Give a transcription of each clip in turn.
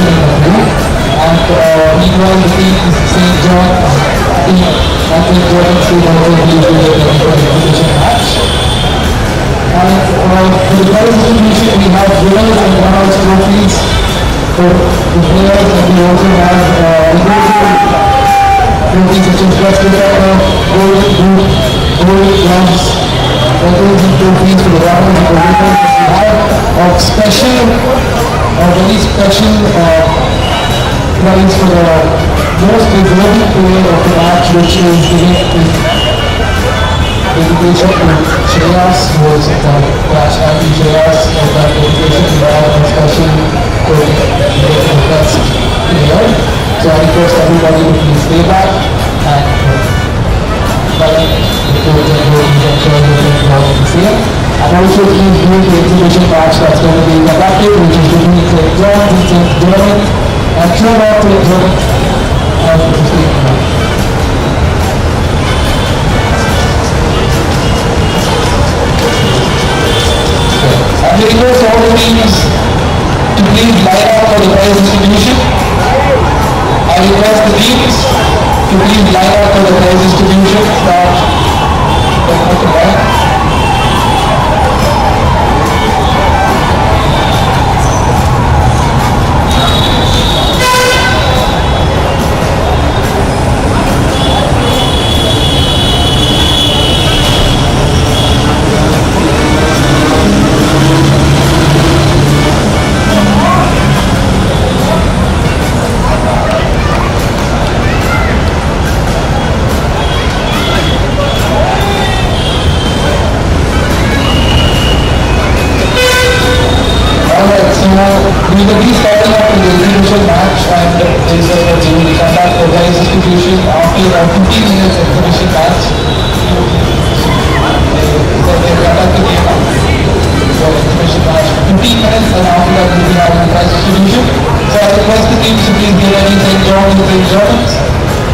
exhibition in the group. And meanwhile, the team is St. John team and St. John State also will be the exhibition match. And for the prize distribution, we have winners and runners trophies for the players, and we also have trophies such as best defender, gold boot, gold gloves, medals and trophies for the runners and the winners. We have a very special prize for the most deserving player of the match, which is given in dedication to Shreyas, who is the class champion Shreyas, and that dedication we have a special to the best player. So I request everybody to please stay back and follow the coach and coach and ensure that they are the same. And also please do the exhibition match that's going to be conducted, which is between St. John's and St. Germain, and show off to the German and the state match. And we request all the teams to please line up for the prize distribution. I request the teams to please line up for the prize distribution. Start the line. We will be starting up with the exhibition match, and Jason and Jimmy will come back for prize distribution after a 15 minutes exhibition match. So they will conduct the game for exhibition match for 15 minutes, and after that we will be having the prize distribution. So I request the teams to please get ready, St. John and St. John's.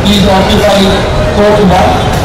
Please occupy court 1.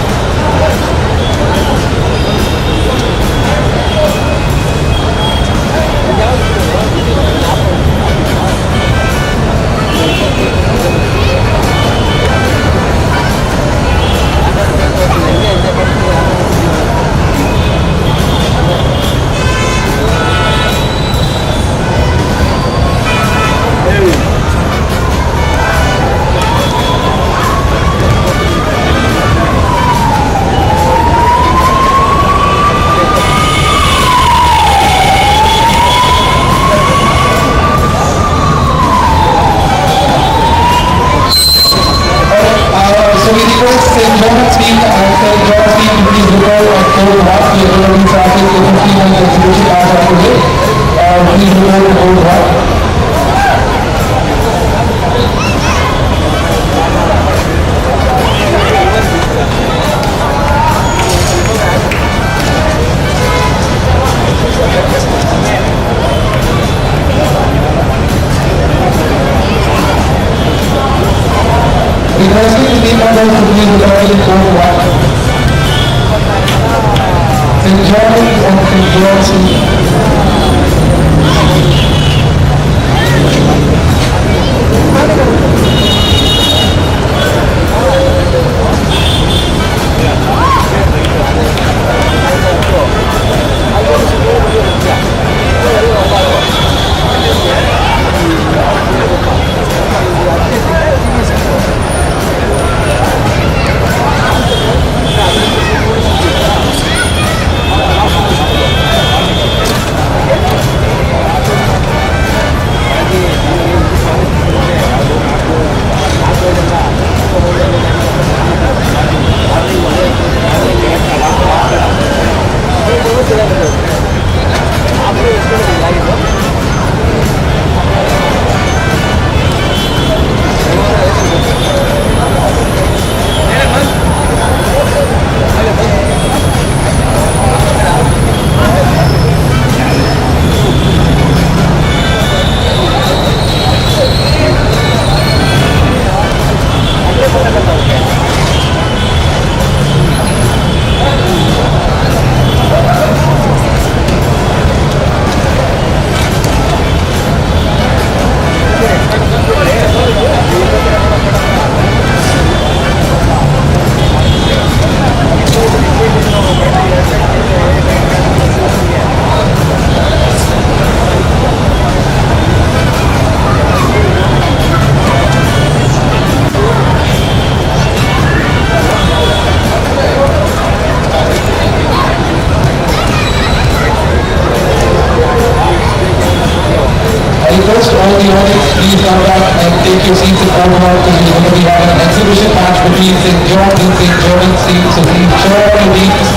please come back and take your seats in front of us because we're going to be having an exhibition match between St. John's and St. John's teams. So please join your teams.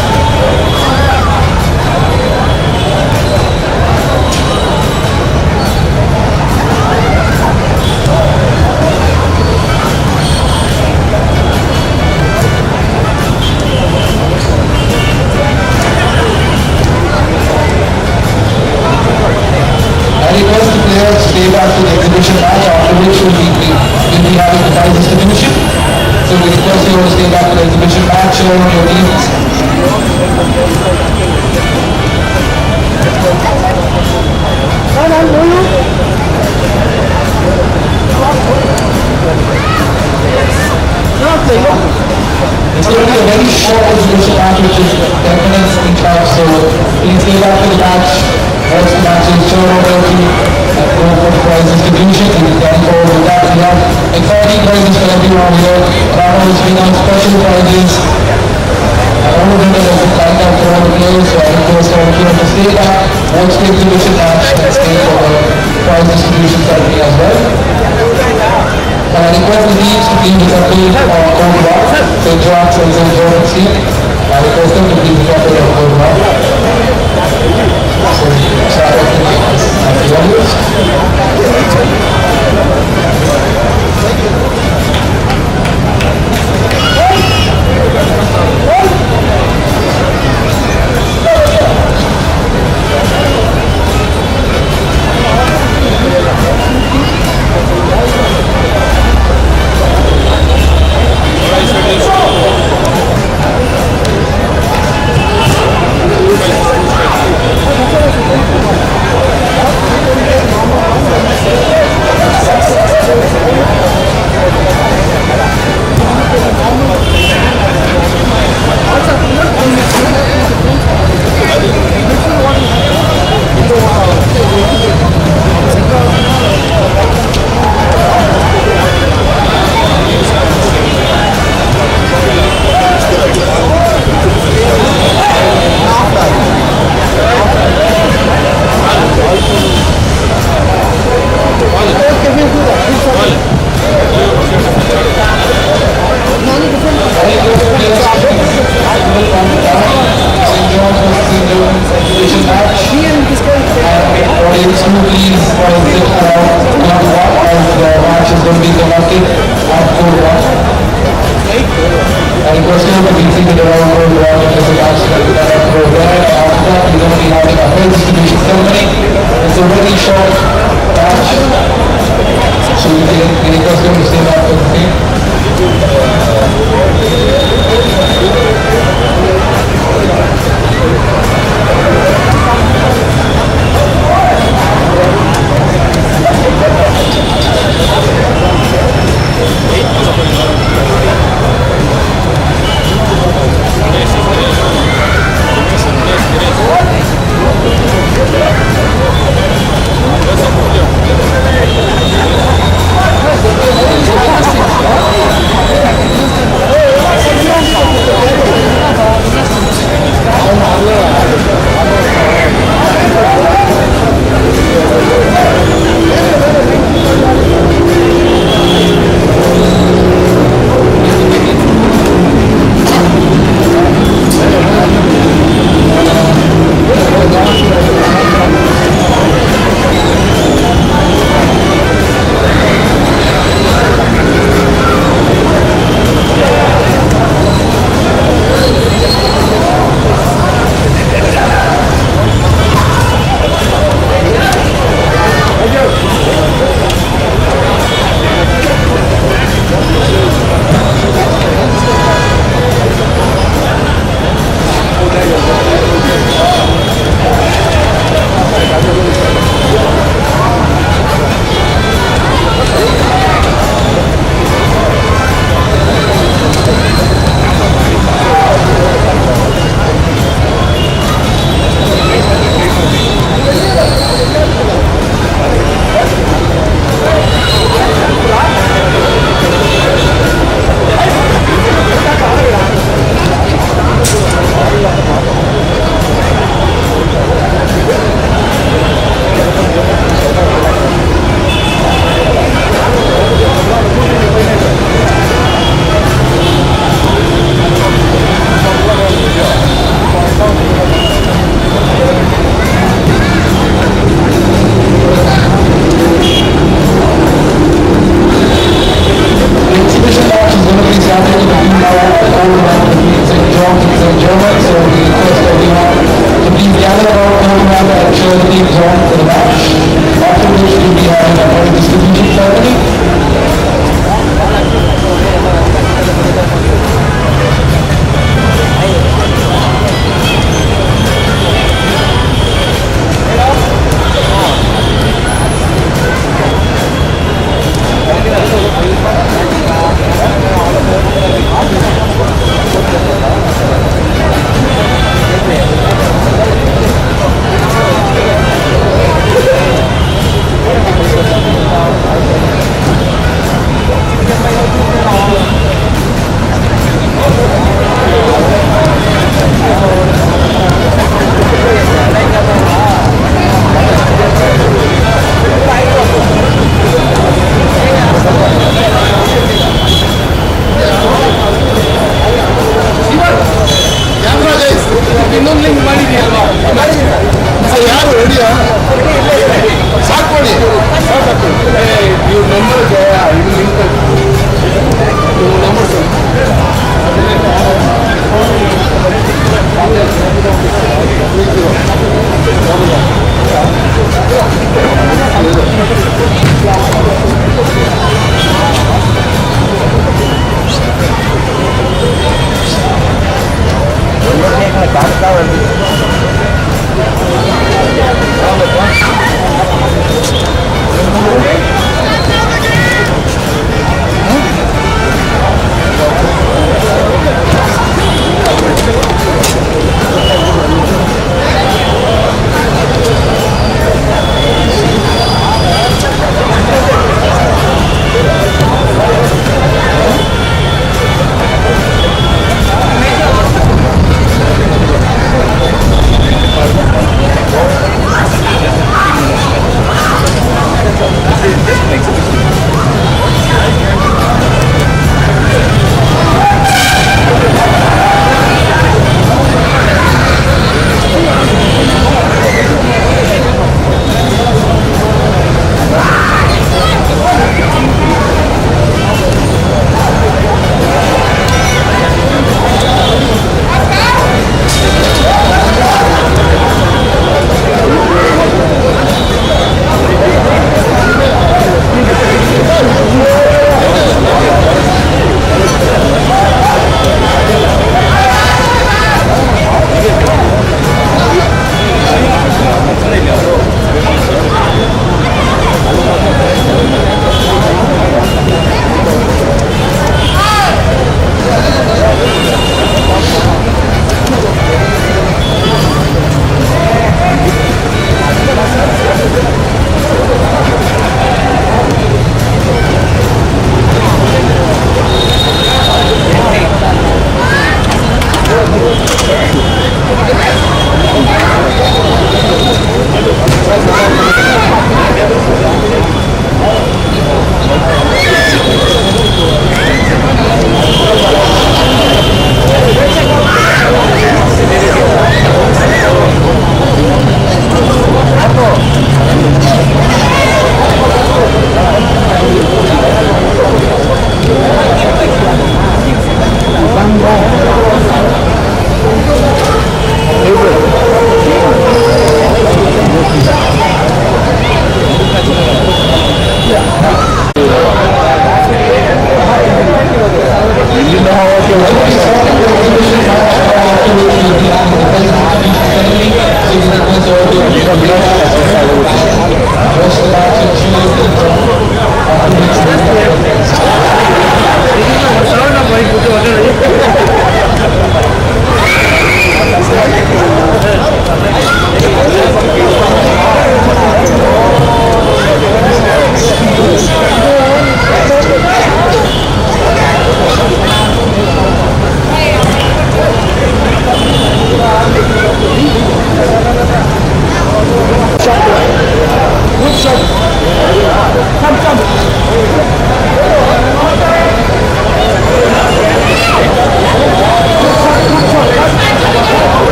Stay back to the exhibition match, after which we'll be having the prize distribution. So we request you all to stay back to the exhibition match, show on your teams. It's going to be a very short exhibition match, which is 10 minutes each half, so please stay back to the match. Watch the matches, show on your team. Go for the prize distribution. You can go with that. We have exciting prizes for everyone here. Raffles, we have special prizes. All of them are lined up for all the players. So I request all of you to stay back, watch the exhibition match, and stay for the prize distribution ceremony as well. And I request the teams to please accompany Code 1, St. John's and St. John's team. I request them to please accompany Code 1. So, start off with the audience.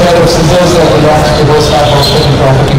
set of scissors that belongs to those type of property.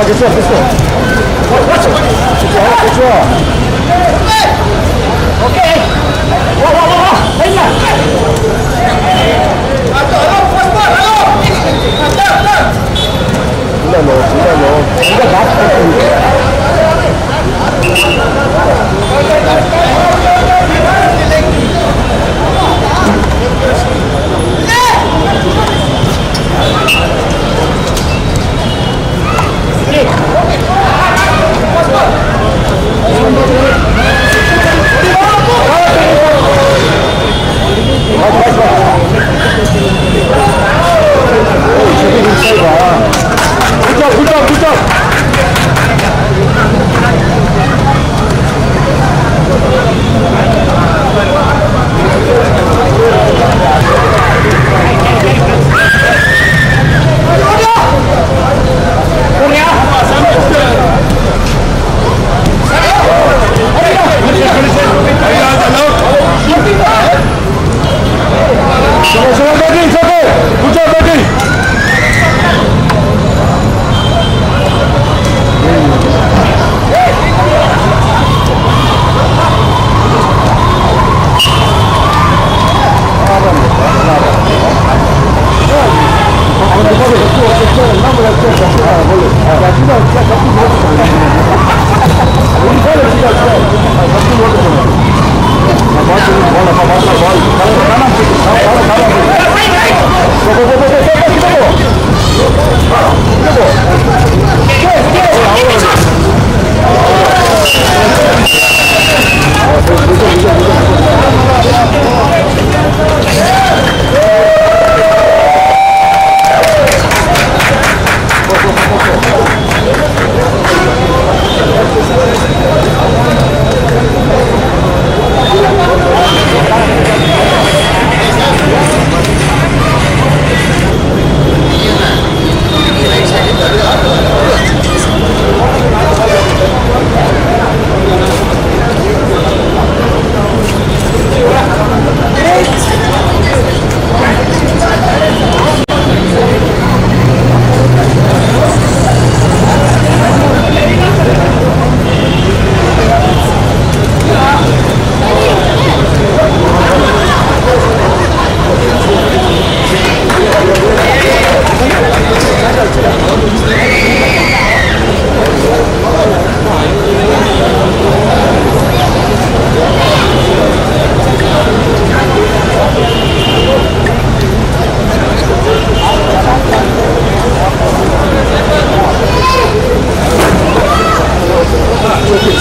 good job, good job. Good job. Okay. Cuídalo. Cuida más.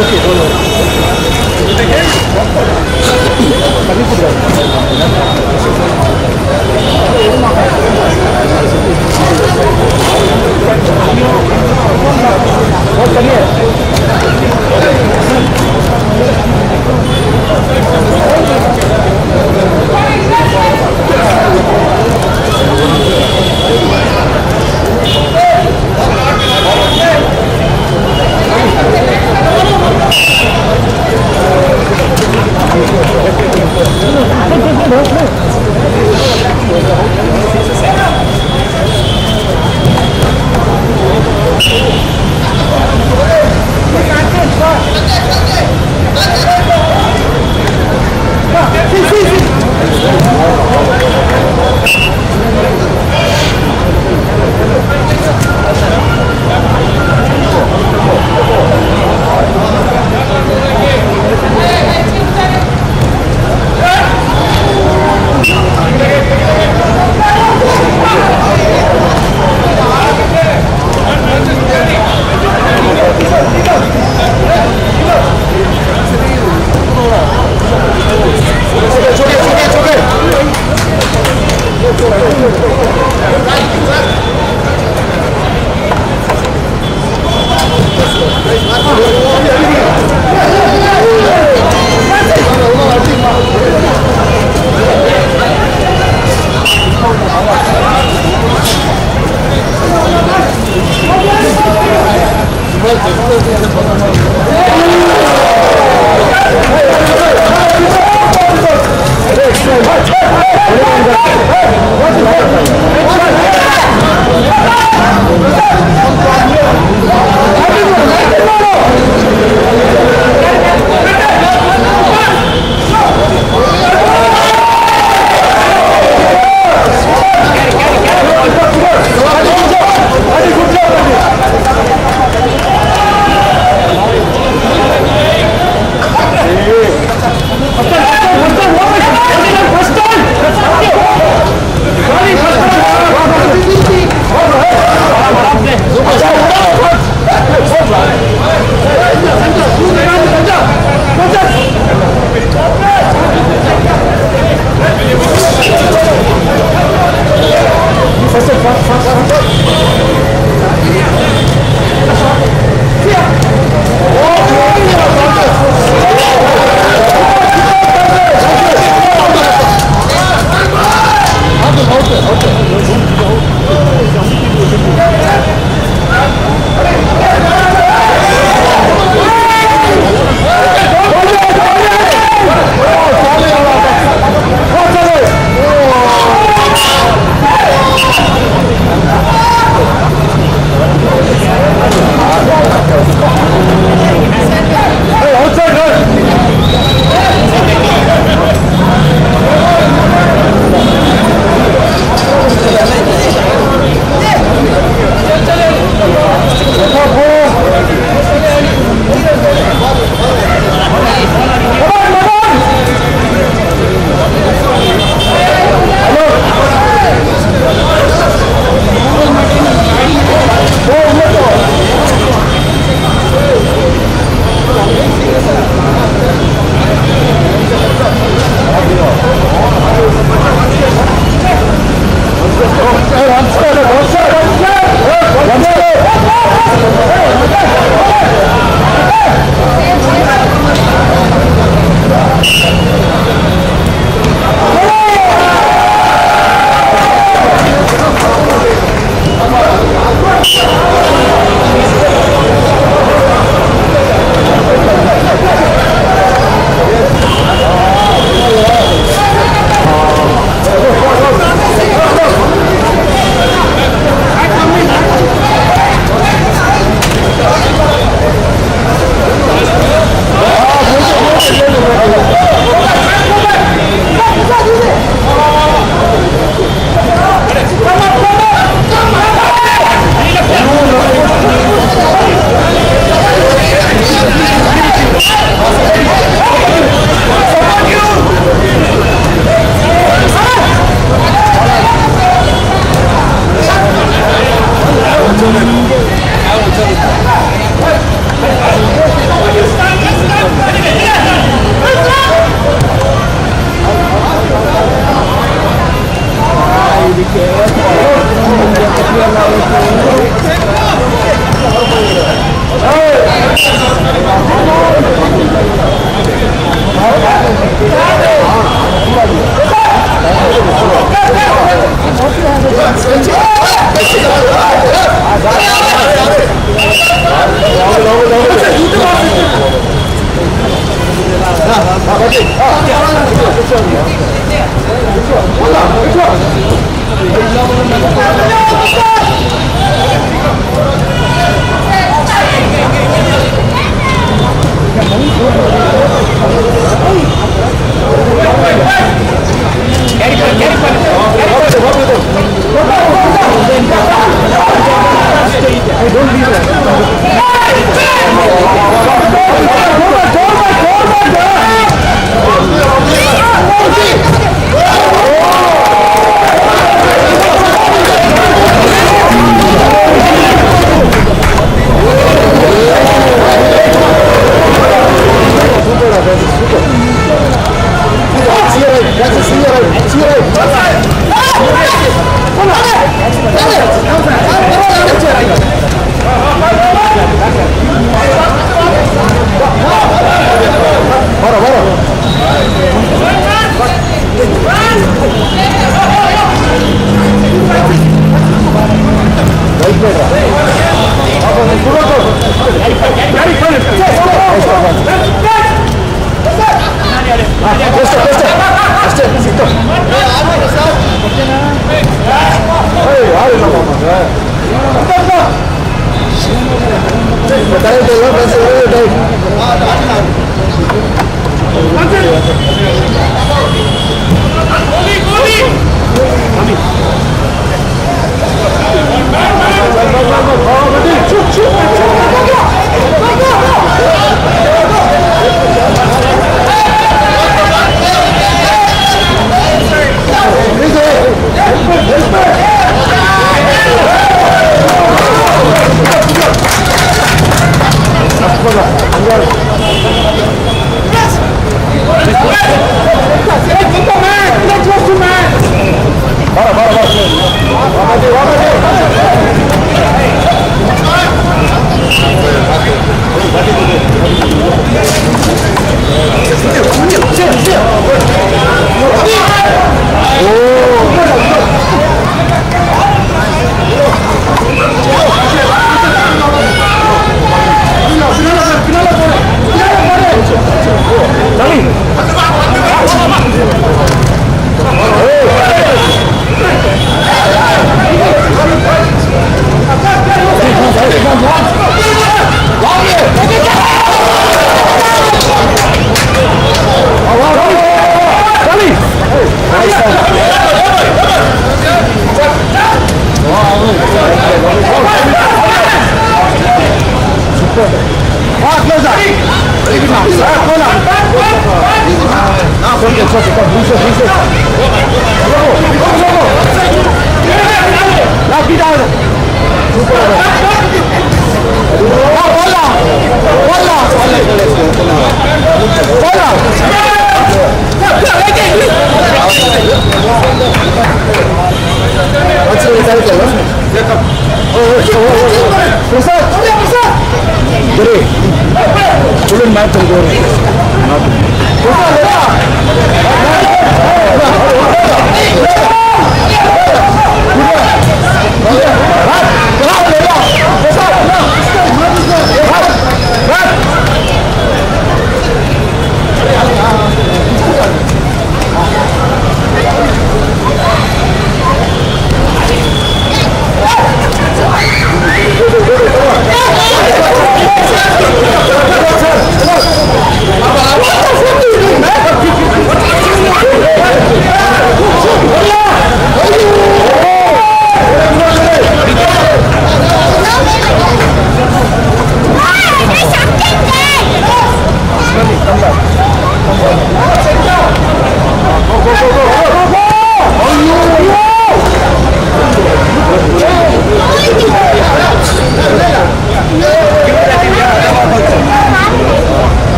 okay, don't worry. What, come here.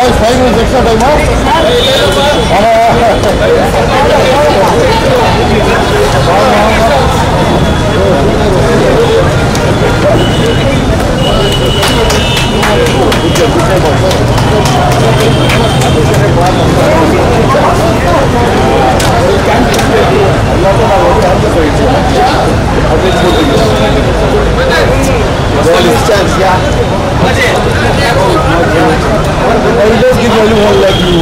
Boys, 5 minutes extra time, huh? Chance, yeah. He does give only one like you.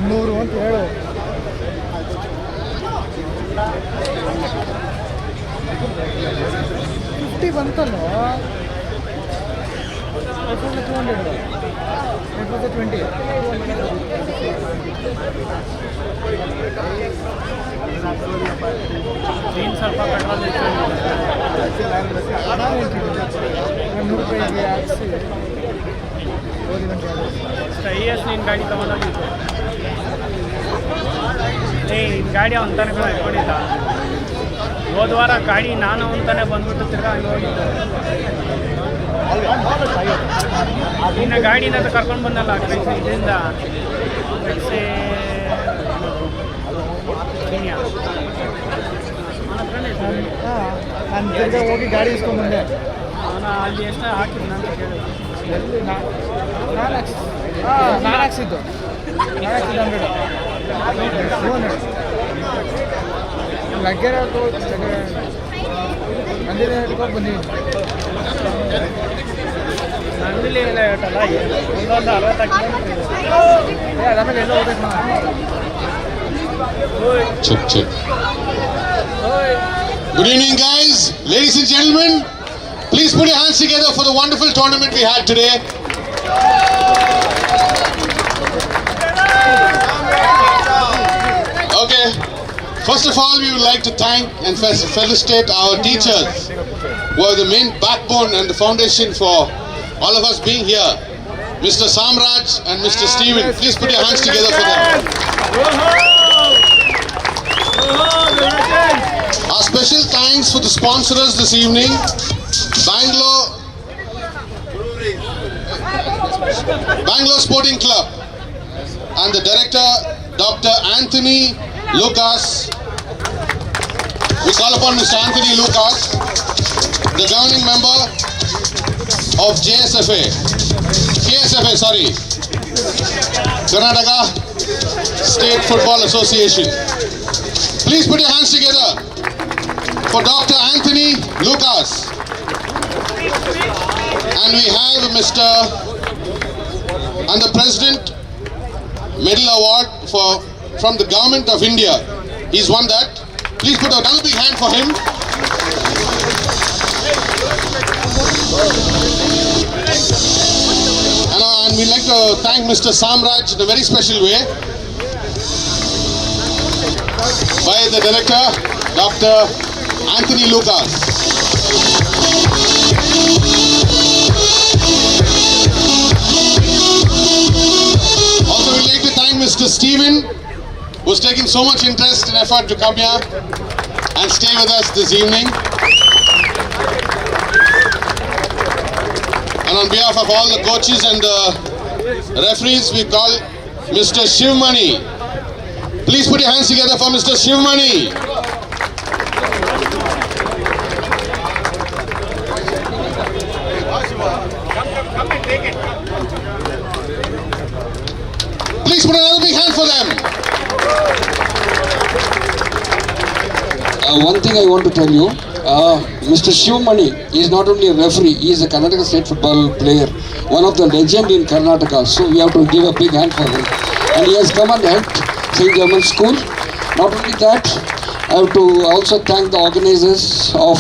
ನೂರು ಅಂತ ಹೇಳು. Fifty ಬಂತಲ್ಲ, 200. It was a 20. ನೀನು ಸ್ವಲ್ಪ petrol ₹100 ಹಾಕ್ಸಿ IS ನೀನು ಗಾಡಿ ತಗೊಂಡೋಗಿದ್ದು. ನಿನ್ನ ಗಾಡಿ ಅವನ ತನಕ ಇಟ್ಕೊಂಡಿದ್ದ. ಹೋದ ವಾರ ಗಾಡಿ ನಾನು ಅಂತಾನೆ ಬಂದ್ಬಿಟ್ಟು ತಿರ್ಗಾ ಹಂಗೆ ಹೋಗಿದ್ದೆ. ನಿನ್ನ ಗಾಡಿನ ಕರ್ಕೊಂಡು ಬಂದಲ್ಲ ಕ್ರೈಸೆ ಇದರಿಂದ ಕ್ರೈಸೆ ನಾನು ತಿರ್ಗಾ ಹೋಗಿ ಗಾಡಿ ಇಸ್ಕೊಂಡ್ಬಂದೆ. ಅವನ ಅಲ್ಲಿ ಎಷ್ಟು ಹಾಕಿದ್ನ ಅಂತ ಕೇಳಿದ. ಎಲ್ಲಿ ನಾನು ಹಾಕ್ಸಿದ್ದು 100 ಲಗ್ಗೆರೆ ಮಂದಿರ ಹಿಡ್ಕೊಂಡು ಬಂದೀನಿ. ನಂದಿಲಿ ಎಲ್ಲ ಹೇಳ್ತಲ್ಲ ಒಂದೊಂದು 60 ಕಿಲೋಮೀಟರ್ ಆಮೇಲೆ ಎಲ್ಲ ಹೋಗ್ಬೇಕು ನಾನು. Check. Good evening, guys, ladies and gentlemen. Please put your hands together for the wonderful tournament we had today. Okay. First of all, we would like to thank and felicitate our teachers, who are the main backbone and the foundation for all of us being here. Mr. Samraj and Mr. Steven. Please put your hands together for them. Our special thanks for the sponsors this evening, Bangalore Sporting Club, and the director, Dr. Anthony Lucas. We call upon Mr. Anthony Lucas, the governing member of KSFA, Karnataka State Football Association. Please put your hands together for Dr. Anthony Lucas. And we have Mr. and the President Medal Award from the Government of India. He's won that. Please put another big hand for him. And we'd like to thank Mr. Samraj in a very special way by the director, Dr. Anthony Lucas. Also, we'd like to thank Mr. Steven, who's taken so much interest and effort to come here and stay with us this evening. And on behalf of all the coaches and the referees, we call Mr. Shivmani. Please put your hands together for Mr. Shivmani. Please put another big hand for them. One thing I want to tell you, Mr. Shivmani is not only a referee, he is a Karnataka State football player, one of the legend in Karnataka, so we have to give a big hand for him. And he has come and helped St. Germain School. Not only that, I have to also thank the organizers of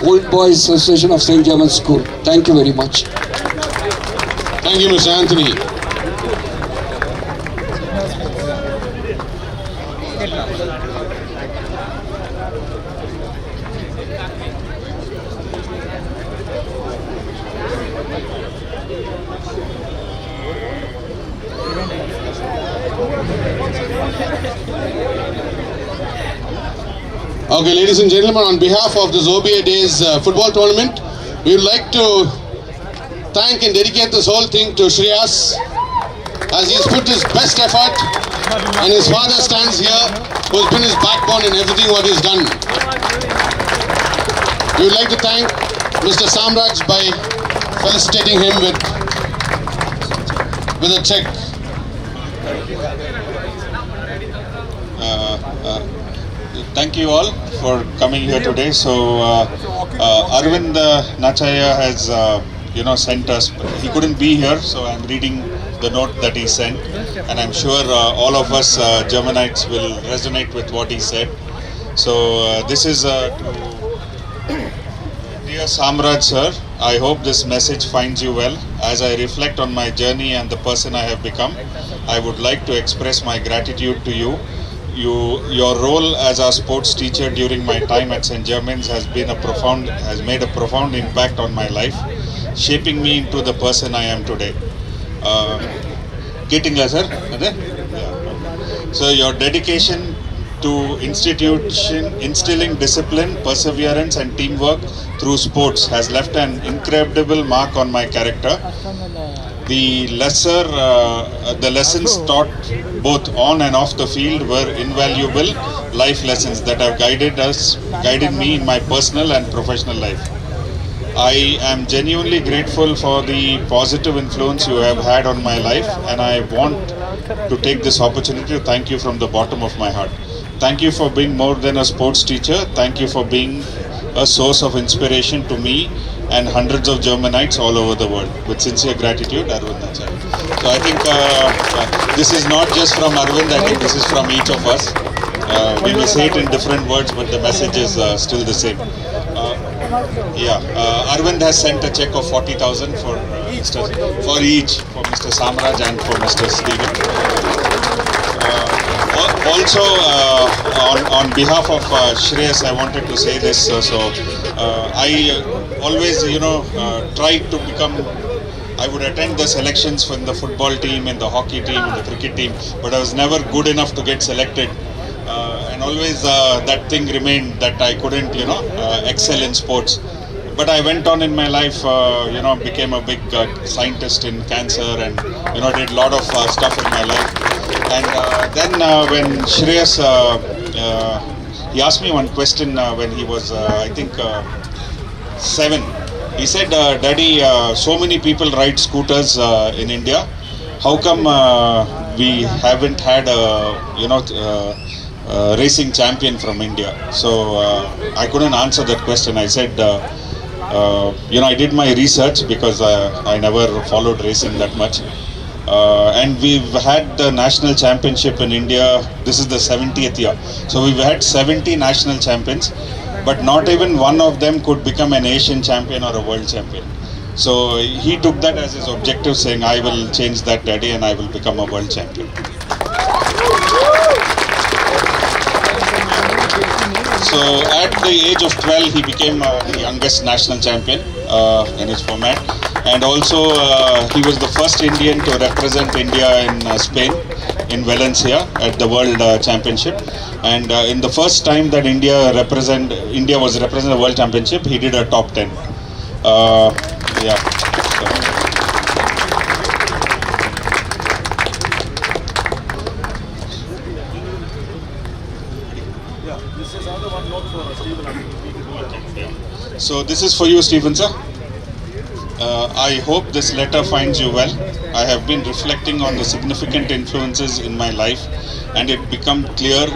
Old Boys Association of St. Germain School. Thank you very much. Thank you, Mr. Anthony. Okay, ladies and gentlemen, on behalf of this OBA Days football tournament, we would like to thank and dedicate this whole thing to Shreyas, as he's put his best effort, and his father stands here, who's been his backbone in everything what he's done. We would like to thank Mr. Samraj by felicitating him with a check. Thank you all for coming here today. So Arvind Nachaya has sent us. He couldn't be here, so I'm reading the note that he sent, and I'm sure all of us Germanites will resonate with what he said. So this is to dear Samraj sir. I hope this message finds you well. As I reflect on my journey and the person I have become, I would like to express my gratitude to you. Your role as our sports teacher during my time at St. Germain's has made a profound impact on my life, shaping me into the person I am today. Keatingla sir, so your dedication to instilling discipline, perseverance and teamwork through sports has left an incredible mark on my character. The lessons taught both on and off the field were invaluable life lessons that have guided me in my personal and professional life. I am genuinely grateful for the positive influence you have had on my life, and I want to take this opportunity to thank you from the bottom of my heart. Thank you for being more than a sports teacher. Thank you for being a source of inspiration to me and hundreds of Germanites all over the world. With sincere gratitude, Arvind Acharya. So I think this is not just from Arvind, I think this is from each of us. We may say it in different words, but the message is still the same. Arvind has sent a check of 40,000 for each, for Mr. Samraj and for Mr. Stephen. Also, on behalf of Shreyas, I wanted to say this. I always, try to become. I would attend the selections from the football team, in the hockey team, in the cricket team, but I was never good enough to get selected. And always that thing remained that I couldn't, excel in sports. But I went on in my life, became a big scientist in cancer, and did a lot of stuff in my life. And then when Shreyas, he asked me one question when he was, I think, 7. He said, "Daddy, so many people ride scooters in India. How come we haven't had a racing champion from India?" So I couldn't answer that question. I said, I did my research because I never followed racing that much. And we've had the national championship in India. This is the 70th year. So we've had 70 national champions, but not even one of them could become an Asian champion or a world champion. So he took that as his objective, saying, "I will change that, Daddy, and I will become a world champion." So at the age of 12, he became the youngest national champion in his format. And also, he was the first Indian to represent India in Spain, in Valencia, at the World Championship. And in the first time that India was represented at the World Championship, he did a top 10. So this is for you, Stephen sir. I hope this letter finds you well. I have been reflecting on the significant influences in my life, and it became clear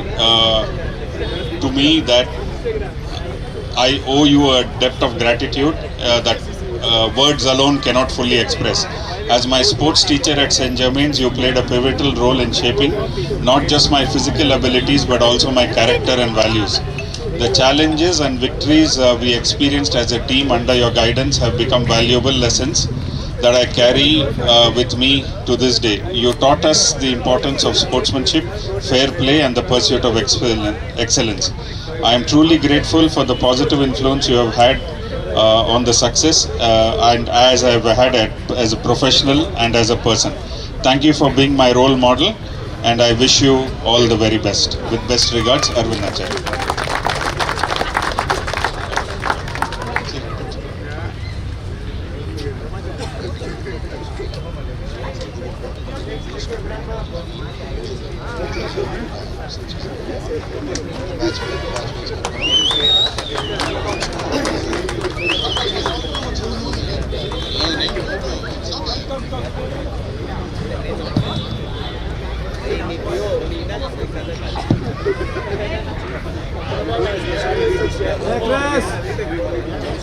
to me that I owe you a debt of gratitude that words alone cannot fully express. As my sports teacher at St. Germain's, you played a pivotal role in shaping not just my physical abilities but also my character and values. The challenges and victories we experienced as a team under your guidance have become valuable lessons that I carry with me to this day. You taught us the importance of sportsmanship, fair play and the pursuit of excellence. I am truly grateful for the positive influence you have had on the success and as I have had as a professional and as a person. Thank you for being my role model, and I wish you all the very best. With best regards, Arvind Acharya.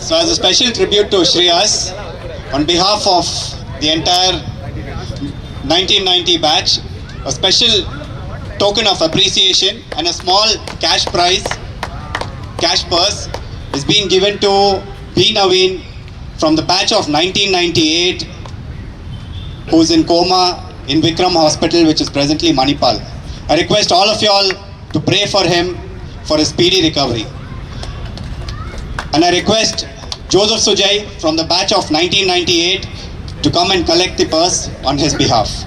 So as a special tribute to Shreyas, On behalf of the entire 1990 batch, a special token of appreciation and a small cash purse is being given to B. Naveen from the batch of 1998, who's in coma in Vikram Hospital, which is presently Manipal. I request all of you all to pray for him for a speedy recovery. And I request Joseph Sujay from the batch of 1998 to come and collect the purse on his behalf.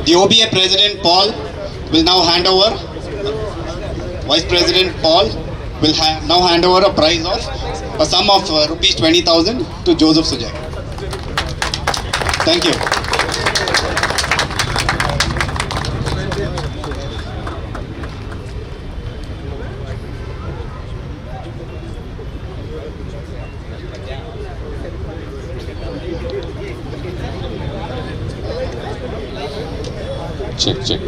The OBA President Paul will now hand over, Vice President Paul will now hand over a prize of a sum of rupees 20,000 to Joseph Sujay. Thank you. Check.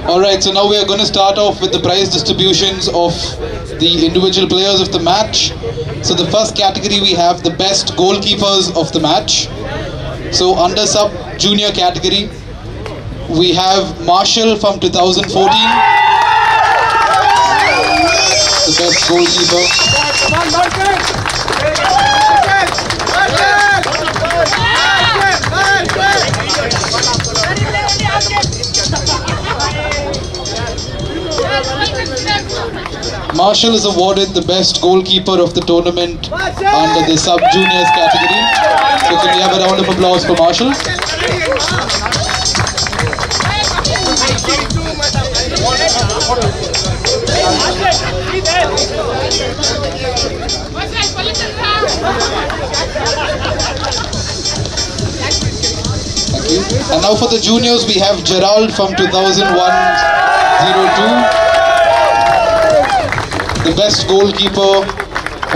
Alright, so now we are going to start off with the prize distributions of the individual players of the match. So the first category we have the best goalkeepers of the match. So under sub junior category we have Marshall from 2014, the best goalkeeper. Marshall is awarded the best goalkeeper of the tournament under the sub juniors category. So can we have a round of applause for Marshall? Thank you. And now for the juniors we have Gerald from 2001-02. The best goalkeeper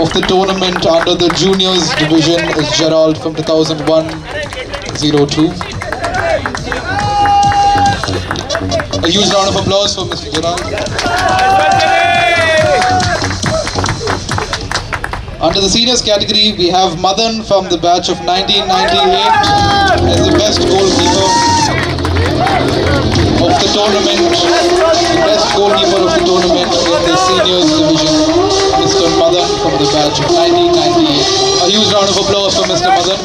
of the tournament under the juniors division is Gerald from 2001-02. A huge round of applause for Mr. Gerald. Under the seniors category, we have Madan from the batch of 1998 as the best goalkeeper of the tournament. The best goalkeeper of the tournament in the seniors division, Mr. Madan from the batch of 1998. A huge round of applause for Mr. Madan.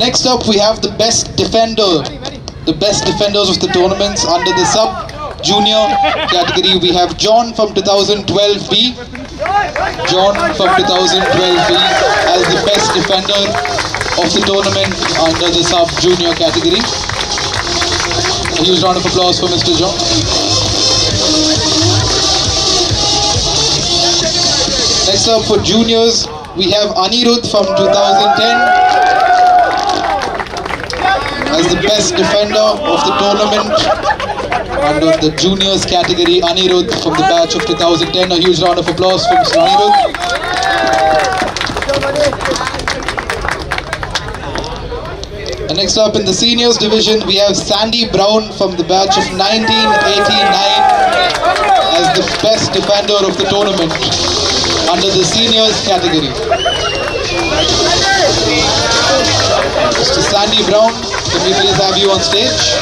Next up we have the best defenders of the tournaments. Under the sub junior category we have John from 2012B. John from 2012B as the best defender of the tournament under the sub junior category. A huge round of applause for Mr. John. Next up for juniors we have Anirudh from 2010 as the best defender of the tournament under the juniors category. Anirudh from the batch of 2010. A huge round of applause for Mr. Anirudh. And next up in the seniors division we have Sandy Brown from the batch of 1989 as the best defender of the tournament under the seniors category. Mr. Sandy Brown, can we please have you on stage?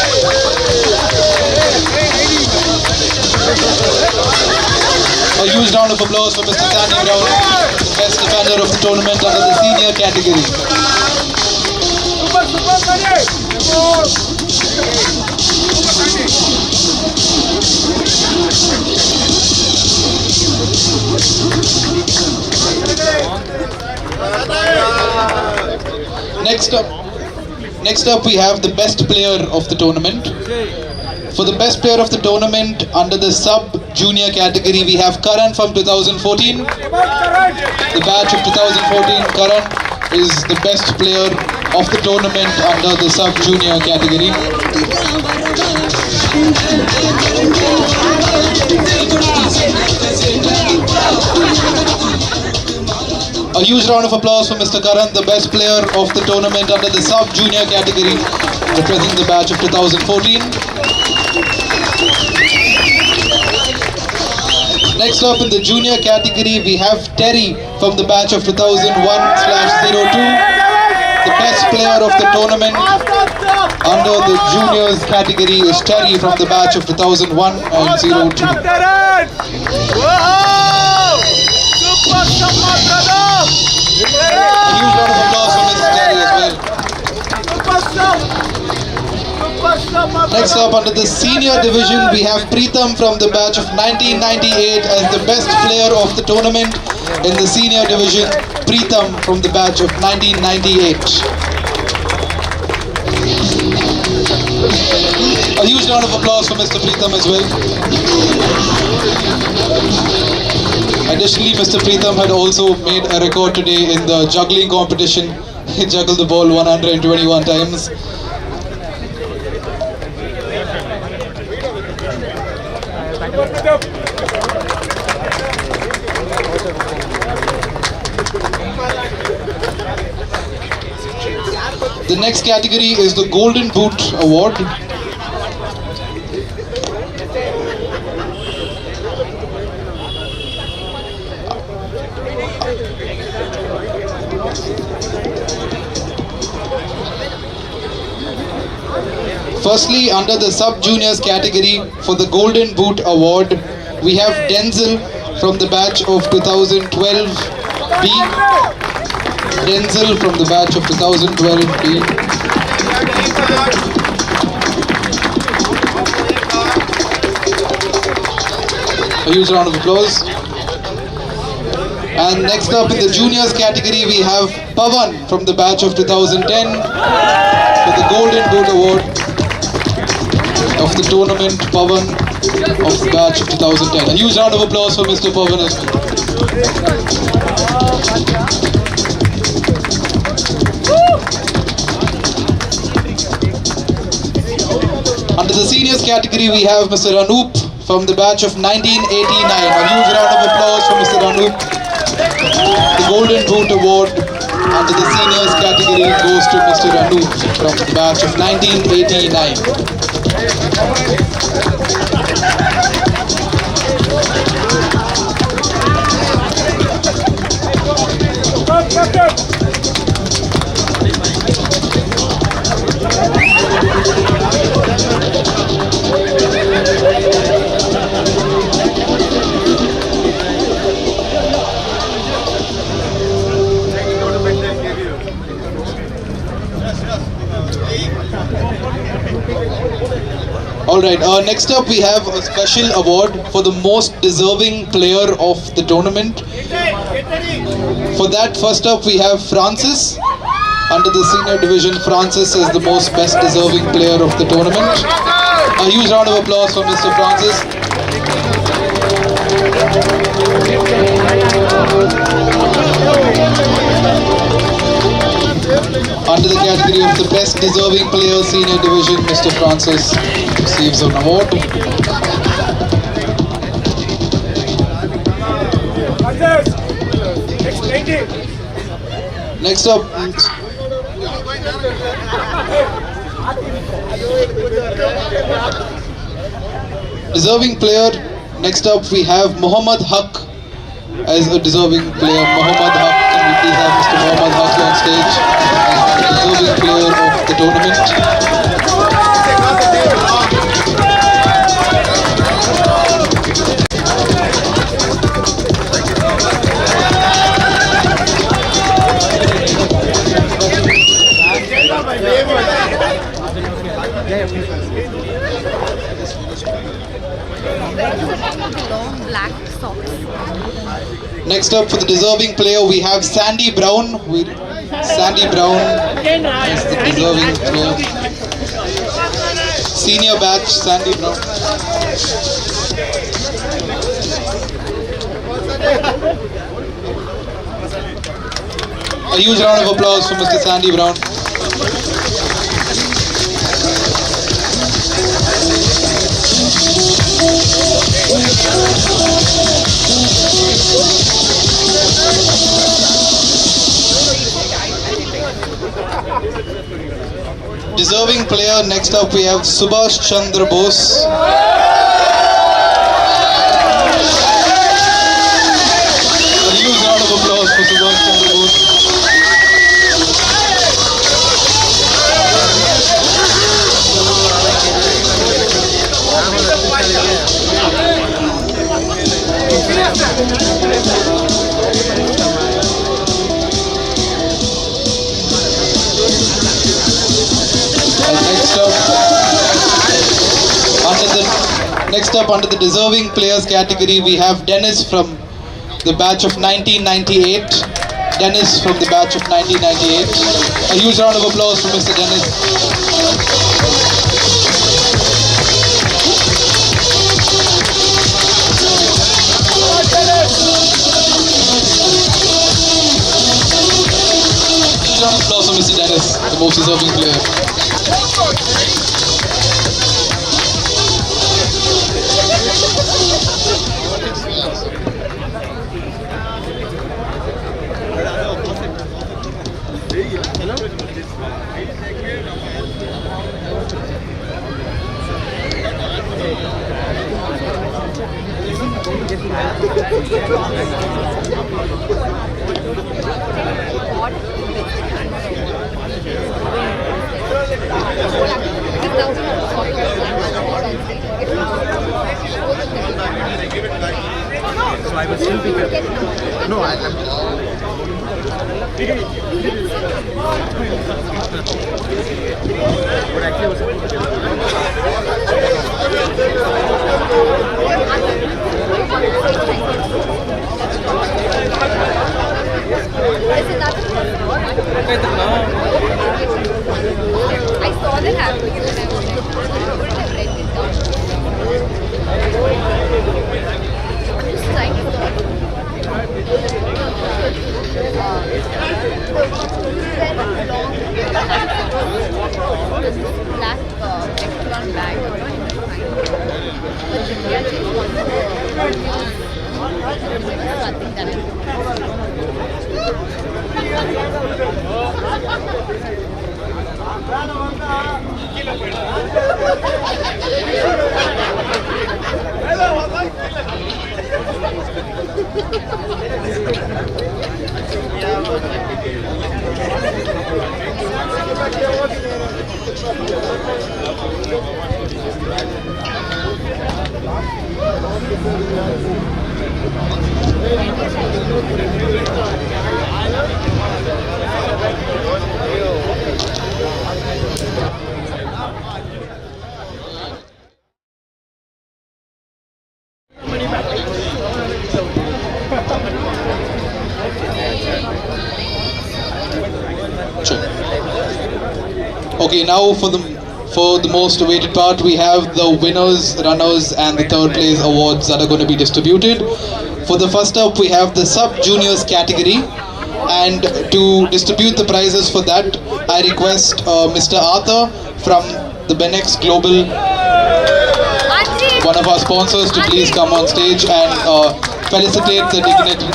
A huge round of applause for Mr. Sandy Brown, best defender of the tournament under the senior category. Next up we have the best player of the tournament. For the best player of the tournament under the sub-junior category, we have Karan from 2014. The batch of 2014, Karan is the best player of the tournament under the sub-junior category. A huge round of applause for Mr. Karan, the best player of the tournament under the sub-junior category, representing the batch of 2014. Next up in the junior category, we have Terry from the batch of 2001/02. The best player of the tournament under the juniors category is Terry from the batch of 2001 and 02. A huge round of applause for Mr. Terry as well. Next up under the senior division, we have Preetham from the batch of 1998 as the best player of the tournament in the senior division. Preetham from the batch of 1998. A huge round of applause for Mr. Preetham as well. Additionally, Mr. Preetham had also made a record today in the juggling competition. He juggled the ball 121 times. The next category is the Golden Boot Award. Firstly, under the sub-juniors category for the Golden Boot Award, we have Denzel from the batch of 2012B. Denzel from the batch of 2012B. A huge round of applause. And next up in the juniors category, we have Pavan from the batch of 2010 for the Golden Boot Award of the tournament. Pavan of the batch of 2010. A huge round of applause for Mr. Pavan as well. Under the seniors category, we have Mr. Anup from the batch of 1989. A huge round of applause for Mr. Anup. The Golden Boot Award under the seniors category goes to Mr. Anup from the batch of 1989. Alright, next up we have a special award for the most deserving player of the tournament. For that, first up we have Francis. Under the senior division, Francis is the most best deserving player of the tournament. A huge round of applause for Mr. Francis. Under the category of the best deserving player senior division, Mr. Francis receives an award. Next up, deserving player. Next up we have Muhammad Haq as a deserving player. Muhammad Haq, can we please have Mr. Muhammad Haq on stage as the deserving player of the tournament. Long black socks. Next up for the deserving player we have Sandy Brown. Sandy Brown is the deserving player. Senior batch, Sandy Brown. A huge round of applause for Mr. Sandy Brown. Deserving player, next up we have Subhash Chandra Bose. A huge round of applause for Subhash Chandra Bose. Next up under the deserving players category, we have Dennis from the batch of 1998. Dennis from the batch of 1998. A huge round of applause for Mr. Dennis. Round of applause for Mr. Dennis, the most deserving player. So I will still be there. No, but actually I was supposed I saw that happening and I was like, I wouldn't have read it down. I'm just trying to black Extron bag, I don't even find it. But the real thing was nothing that Okay, now for the most awaited part, we have the winners, runners and the third place awards that are going to be distributed. For the first up, we have the sub-juniors category, and to distribute the prizes for that, I request Mr. Arthur from the Benex Global, one of our sponsors, to please come on stage and felicitate the dignitary.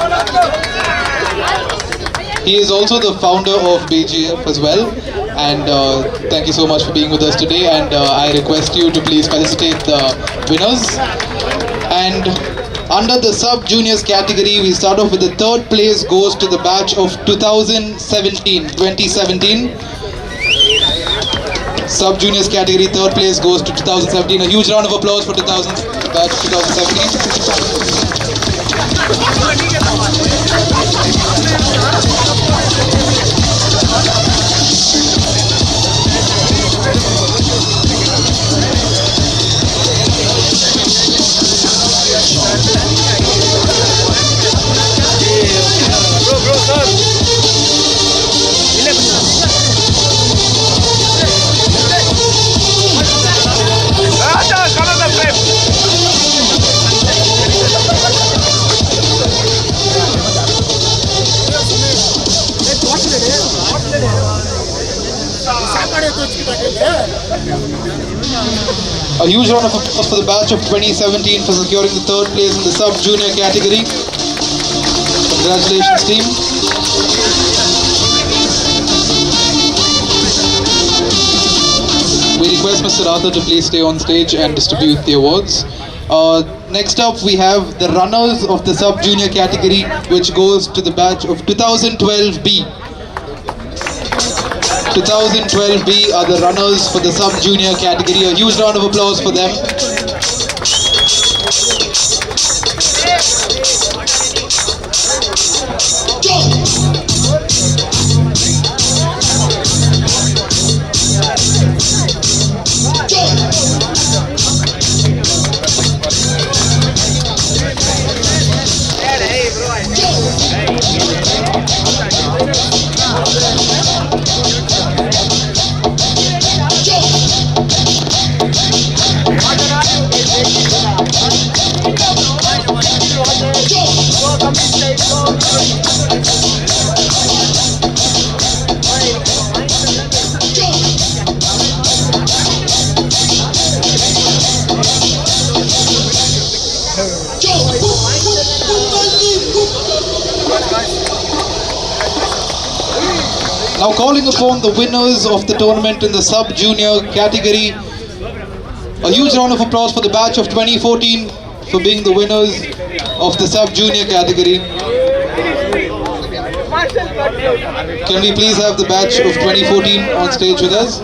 He is also the founder of BGF as well, and thank you so much for being with us today, and I request you to please felicitate the winners. And under the sub-juniors category, we start off with the third place goes to the batch of 2017. Sub-juniors category, third place goes to 2017. A huge round of applause for batch 2017. A huge round of applause for the batch of 2017 for securing the third place in the sub-junior category. Congratulations, team. We request Mr. Arthur to please stay on stage and distribute the awards. Next up, we have the runners of the sub-junior category, which goes to the batch of 2012B. 2012B are the runners for the sub-junior category. A huge round of applause for them. Now calling upon the winners of the tournament in the sub-junior category. A huge round of applause for the batch of 2014 for being the winners of the sub-junior category. Can we please have the batch of 2014 on stage with us?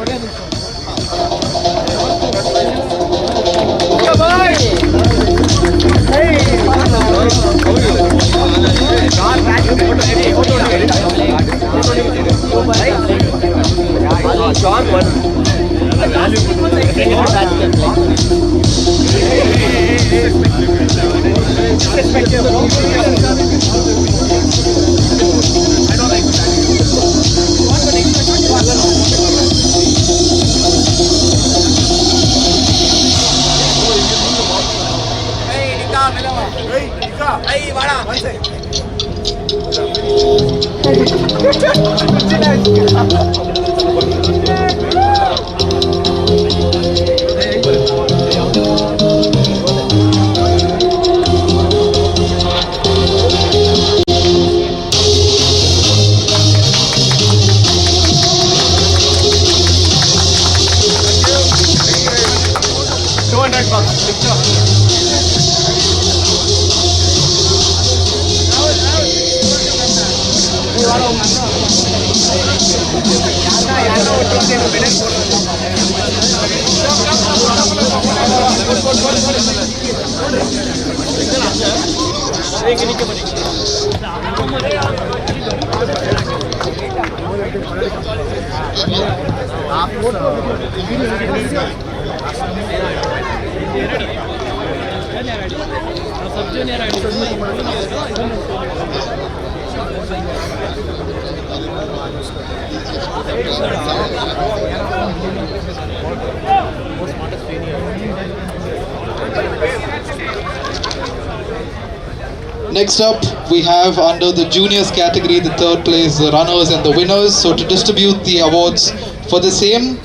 Next up, we have under the juniors category the third place, the runners and the winners. So to distribute the awards for the same,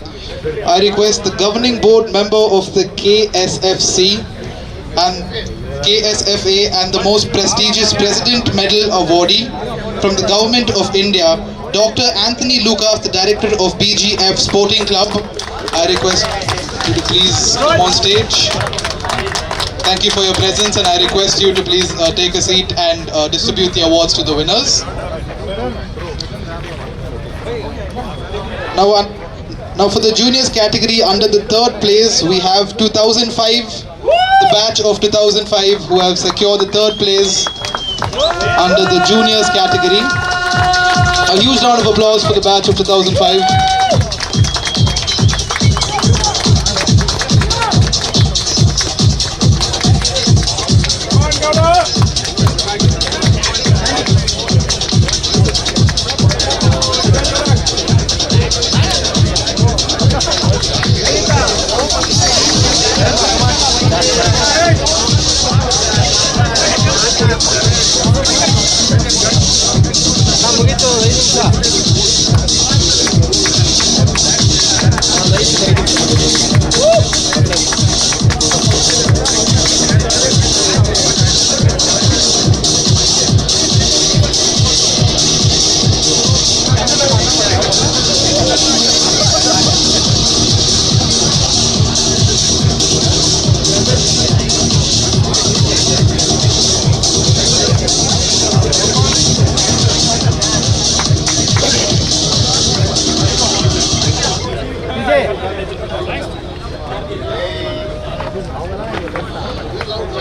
I request the governing board member of the KSFC and KSFA and the most prestigious President Medal awardee from the Government of India, Dr. Anthony Lucas, the director of BGF Sporting Club. I request you to please come on stage. Thank you for your presence, and I request you to please take a seat and distribute the awards to the winners. Now for the juniors category, under the third place, we have 2005, the batch of 2005 who have secured the third place under the juniors category. A huge round of applause for the batch of 2005.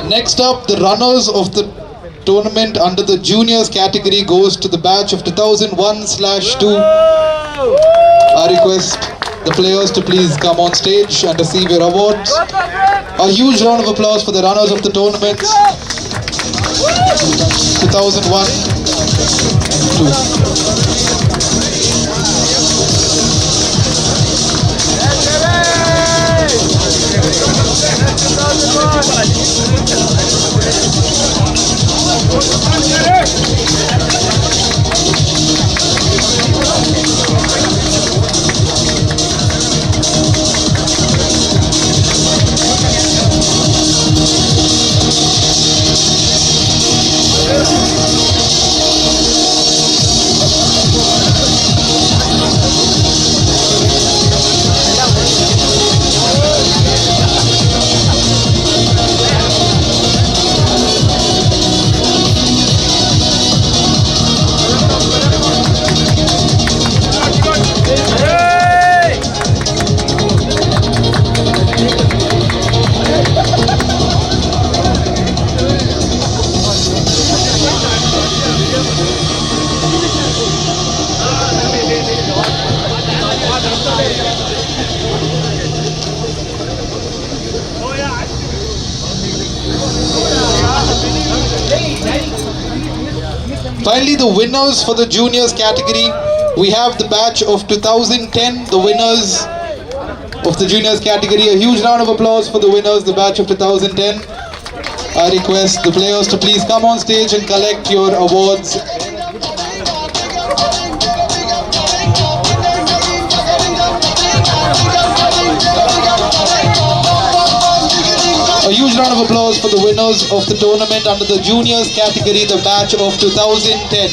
Next up, the runners of the tournament under the juniors category goes to the batch of 2001/2. I request the players to please come on stage and receive your awards. A huge round of applause for the runners of the tournament 2001/2. Finally, the winners for the juniors category, we have the batch of 2010, the winners of the juniors category. A huge round of applause for the winners, the batch of 2010. I request the players to please come on stage and collect your awards. A huge round of applause for the winners of the tournament under the juniors category, the batch of 2010.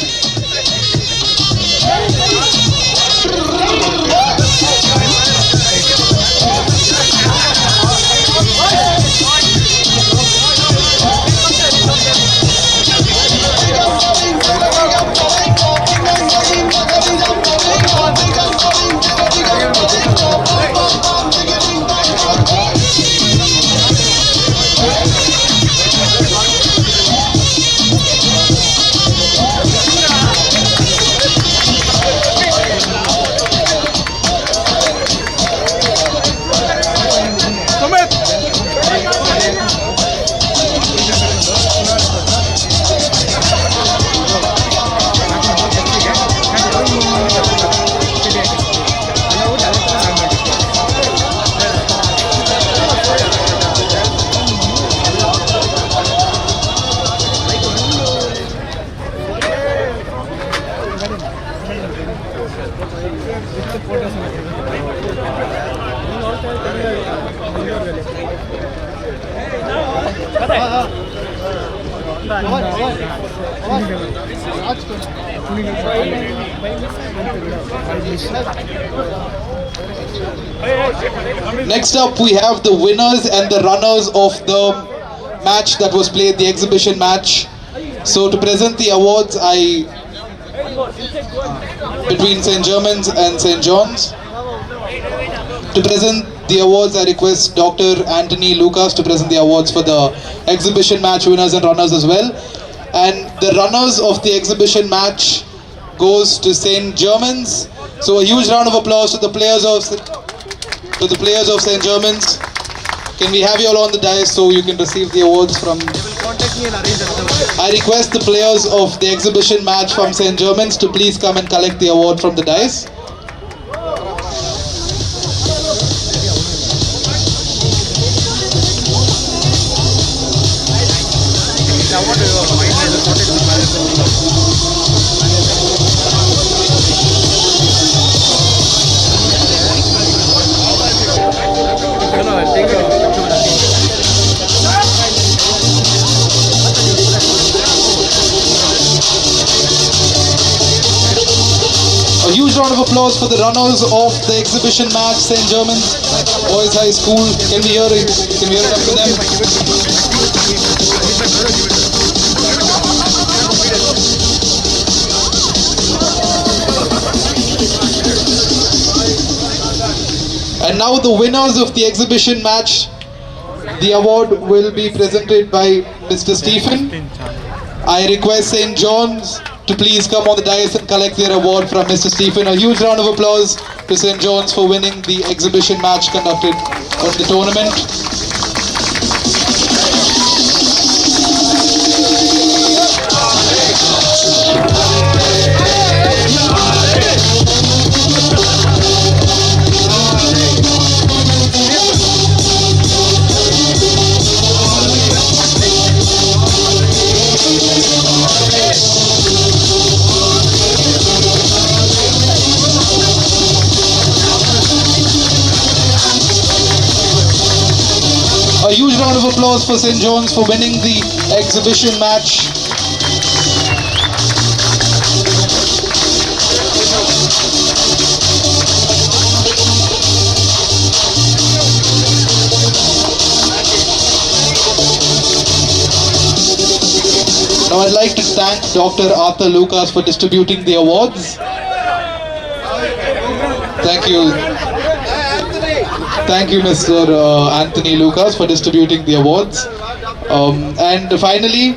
Next up, we have the winners and the runners of the match that was played, the exhibition match. So to present the awards, between St. Germain's and St. John's. To present the awards, I request Dr. Anthony Lucas to present the awards for the exhibition match winners and runners as well. And the runners of the exhibition match goes to St. Germain's. So a huge round of applause to the players of St. Germain's. Can we have you all on the dais so you can receive the awards from... I request the players of the exhibition match from St. Germain's to please come and collect the award from the dais. A huge round of applause for the runners of the exhibition match, St. Germain's Boys High School. Can we hear it? Can we hear it up for them? And now the winners of the exhibition match. The award will be presented by Mr. Stephen. I request St. John's to please come on the dais and collect their award from Mr. Stephen. A huge round of applause to St. John's for winning the exhibition match conducted on the tournament. A huge round of applause for St. John's for winning the exhibition match. Now I'd like to thank Dr. Arthur Lucas for distributing the awards. Thank you. Thank you, Mr. Anthony Lucas, for distributing the awards. And finally,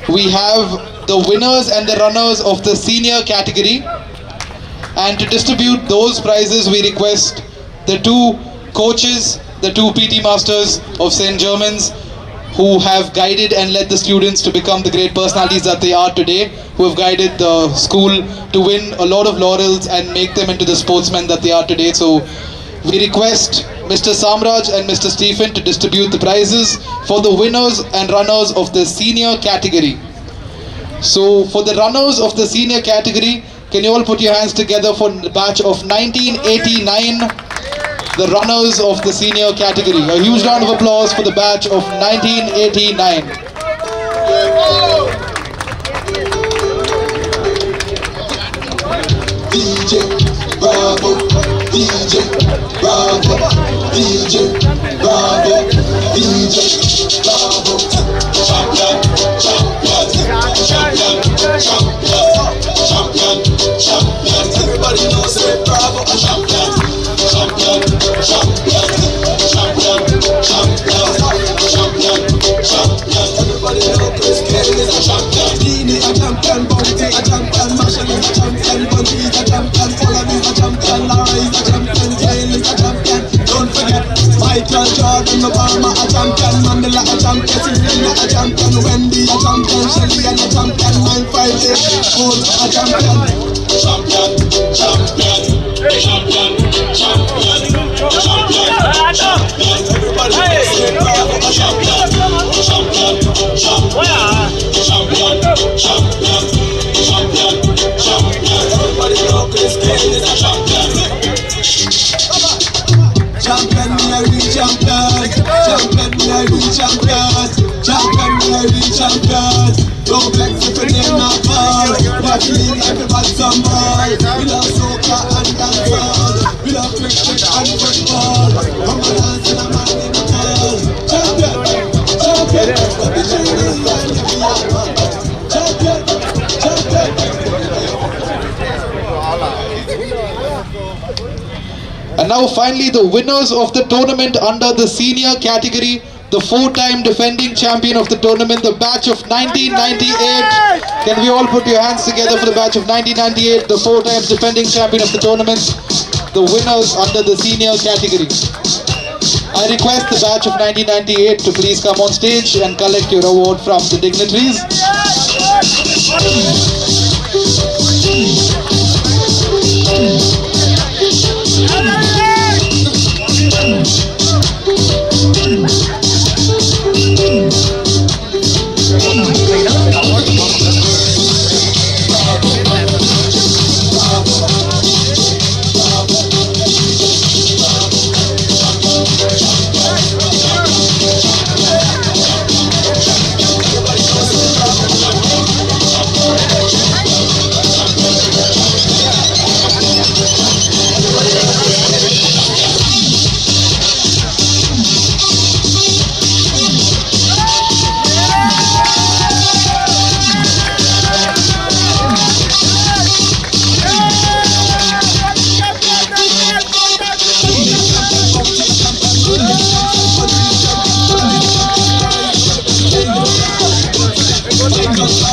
we have the winners and the runners of the senior category. And to distribute those prizes, we request the two coaches, the two PT masters of St. Germain's, who have guided and led the students to become the great personalities that they are today, who have guided the school to win a lot of laurels and make them into the sportsmen that they are today. So we request Mr. Samraj and Mr. Stephen to distribute the prizes for the winners and runners of the senior category. So for the runners of the senior category, can you all put your hands together for the batch of 1989, the runners of the senior category. A huge round of applause for the batch of 1989. DJ Bravo, DJ Bravo, DJ Bravo, DJ Bravo. Champion, champion, champion, champion, champion, champion. Everybody knows that Bravo a champion, champion, champion, champion, champion, champion, champion. Everybody knows Cricsay is a champion. Dini a champion, Bounty a champion, Marshall is a champion, Bunty is a champion, Colin is a champion, Larry is a champion, Jane is a champion. Don't forget Michael Jordan, Obama a champion, Mandela a champion, Serena a champion, Wendy a champion, Shelly a champion, 958 Gold a champion. Champion, champion, champion, champion, champion, champion. Everybody say Bravo a champion, champion, champion, champion, champion, champion, champion. Everybody know Cricsay is a champion. Champion, me I be champion. Champion, me I be champion. Champion, me I be champion. Don't vex if your name not called. But me like a bad summer. We love soca and dancehall. We love cricket and football. I'm a dance and a man in the ball. Champion, champion. Let me show you this line if you are one. Champion, champion. And now finally the winners of the tournament under the senior category, the four-time defending champion of the tournament, the batch of 1998. Can we all put your hands together for the batch of 1998, the four times defending champion of the tournament, the winners under the senior category. I request the batch of 1998 to please come on stage and collect your award from the dignitaries.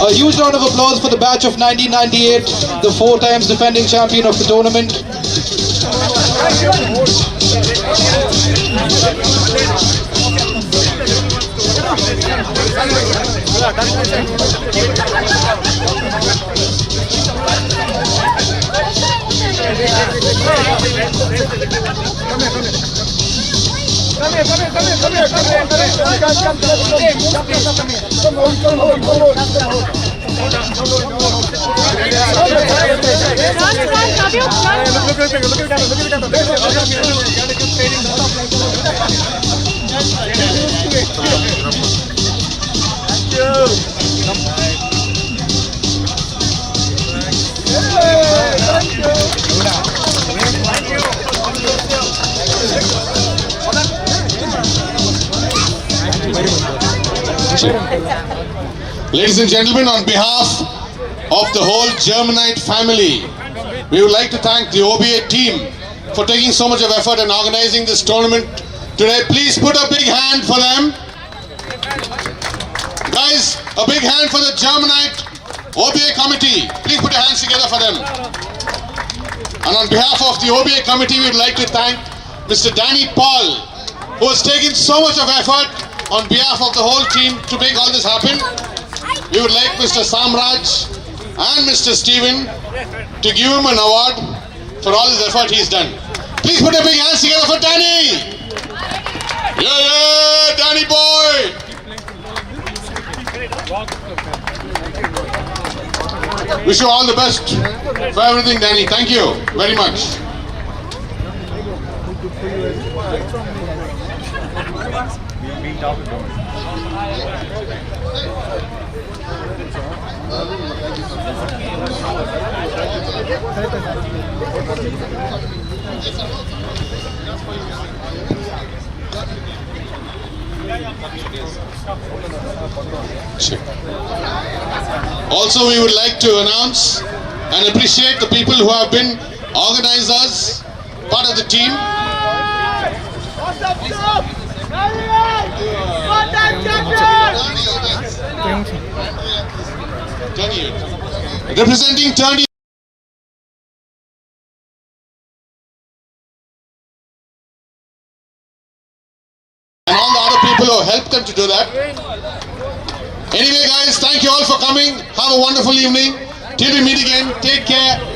A huge round of applause for the batch of 1998, the 4 times defending champion of the tournament. Ladies and gentlemen, on behalf of the whole GERMAIN family, we would like to thank the OBA team for taking so much of effort in organizing this tournament today. Please put a big hand for them. Guys, a big hand for the GERMAIN OBA committee. Please put your hands together for them. And on behalf of the OBA committee, we would like to thank Mr. Danny Paul, who has taken so much of effort on behalf of the whole team to make all this happen. We would like Mr. Samraj and Mr. Steven to give him an award for all his effort he's done. Please put a big hands together for Danny. Yeah, Danny boy. Wish you all the best for everything, Danny. Thank you very much. Also, we would like to announce and appreciate the people who have been organizers, part of the team. Representing Turn and all the other people who helped them to do that. Anyway guys, thank you all for coming. Have a wonderful evening. Till we meet again, take care.